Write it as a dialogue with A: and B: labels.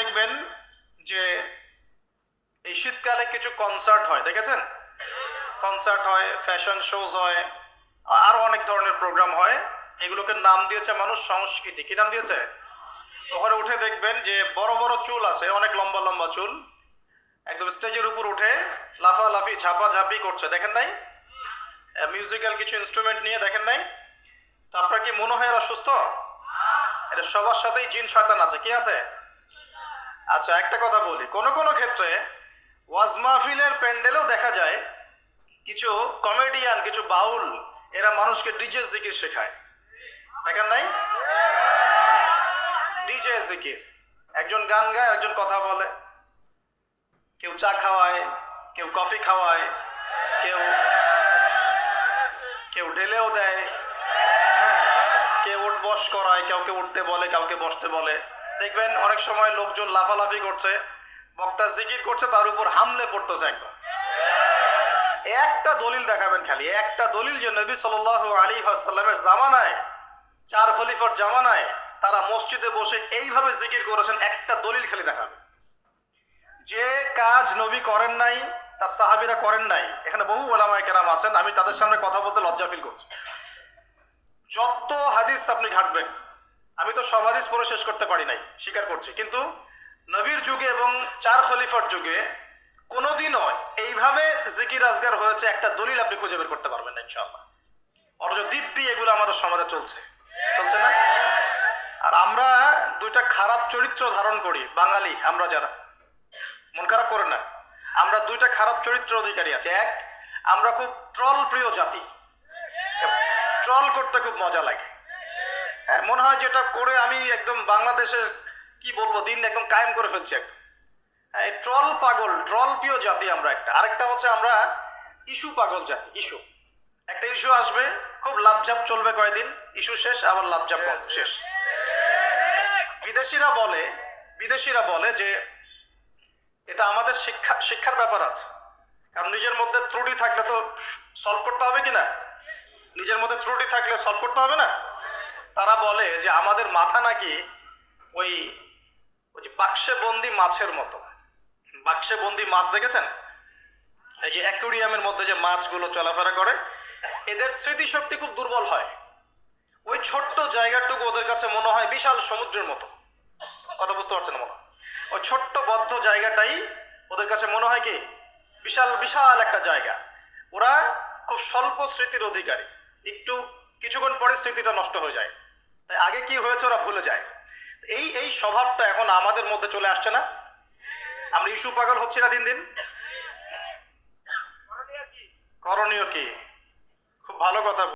A: দেখবেন যে এই শীতকালে কিছু কনসার্ট হয়, দেখেছেন? কনসার্ট হয়, ফ্যাশন শোজ হয়, আরো অনেক ধরনের প্রোগ্রাম হয়। এগুলোকে নাম দিয়েছে মানুষ সংস্কৃতি। কি নাম দিয়েছে? ওখানে উঠে দেখবেন যে বড় বড় চুল আছে, অনেক লম্বা লম্বা চুল, একদম স্টেজের উপর উঠে লাফালাফি ঝাপাঝাপি করছে, দেখেন নাই? মিউজিক্যাল কিছু ইনস্ট্রুমেন্ট নিয়ে, দেখেন নাই? তো আপনার কি মনে হয় এরা সুস্থ? এটা সবার সাথেই জিন শয়তান আছে। কি আছে? আচ্ছা, একটা কথা বলি, কোন কোন ক্ষেত্রে ওয়াজ মাহফিলের প্যান্ডেলেও দেখা যায় কিছু কমেডিয়ান, কিছু বাউল, এরা মানুষকে ডিজে জিকির শেখায়, দেখেন নাই? ডিজে জিকির, একজন গান গায়, একজন কথা বলে, কেউ চা খাওয়ায়, কেউ কফি খাওয়ায়, কেউ কেউ ঢেলেও দেয়, কেউ উঠ বস করায়, কাউকে উঠতে বলে, কাউকে বসতে বলে। দেখবেন অনেক সময় লোকজন লাফালাফি করছে, বক্তা জিকির করছে, তার উপর হামলে পড়তেছে একদম। একটা দলিল দেখাবেন, খালি একটা দলিল, যে নবী সাল্লাল্লাহু আলাইহি ওয়াসাল্লামের জামানায়, চার খলিফার জামানায় তারা মসজিদে বসে এইভাবে জিকির করেছেন। একটা দলিল খালি দেখাবেন। যে কাজ নবী করেন নাই, তার সাহাবীরা করেন নাই। এখানে বহু উলামায়ে কেরাম আছেন, আমি তাদের সামনে কথা বলতে লজ্জা ফিল করছি। যত হাদিস আপনি ঘাটবেন, আমি তো সব হাদিস পড়ে শেষ করতে পারি নাই, স্বীকার করছি, কিন্তু নবীর যুগে এবং চার খলিফার যুগে কোনোদিনও এইভাবে জিকির আজগার হয়েছে একটা দলিল আপনি খুঁজে বের করতে পারবেন না ইনশাআল্লাহ। অথচ দিব্যি এগুলো আমাদের সমাজে চলছে, চলছে না? আর আমরা দুইটা খারাপ চরিত্র ধারণ করি, বাঙালি আমরা যারা, মন খারাপ করে না, আমরা দুইটা খারাপ চরিত্র অধিকারী আছে। এক, আমরা খুব ট্রল প্রিয় জাতি, ট্রল করতে খুব মজা লাগে। হ্যাঁ, মনে হয় যেটা করে আমি একদম বাংলাদেশের কি বলবো, দিন একদম কায়েম করে ফেলছি একদম। হ্যাঁ, ট্রল পাগল, ট্রল প্রিয় জাতি আমরা একটা। আরেকটা হচ্ছে আমরা ইস্যু পাগল জাতি। ইস্যু, একটা ইস্যু আসবে, খুব লাভঝাপ চলবে কয়েকদিন, ইস্যু শেষ, আবার লাভঝাপ শেষ। বিদেশিরা বলে যে এটা আমাদের শিক্ষার ব্যাপার আছে। কারণ নিজের মধ্যে ত্রুটি থাকলে তো সলভ করতে হবে কিনা, নিজের মধ্যে ত্রুটি থাকলে সলভ করতে হবে না। তারা বলে যে আমাদের মাথা নাকি ওই যে বাক্সে বন্দি মাছের মতো। বাক্সে বন্দি মাছ দেখেছেন? এই যে অ্যাকুরিয়ামের মধ্যে যে মাছগুলো চলাফেরা করে, এদের স্মৃতিশক্তি খুব দুর্বল হয়। ওই ছোট্ট জায়গাটুকু ওদের কাছে মনে হয় বিশাল সমুদ্রের মতো। কথা বুঝতে পারছেন না? মনে হয় ওই ছোট্ট বদ্ধ জায়গাটাই ওদের কাছে মনে হয় কি বিশাল বিশাল একটা জায়গা। ওরা খুব স্বল্প স্মৃতির অধিকারী, একটু কিছুক্ষণ পরে স্মৃতিটা নষ্ট হয়ে যায়, তাই আগে কি হয়েছে ওরা ভুলে যায়। এই স্বভাবটা এখন আমাদের মধ্যে চলে আসছে না? আমরা ইস্যু পাগল হচ্ছি না দিন দিন? করণীয় কি? খুব ভালো কথা।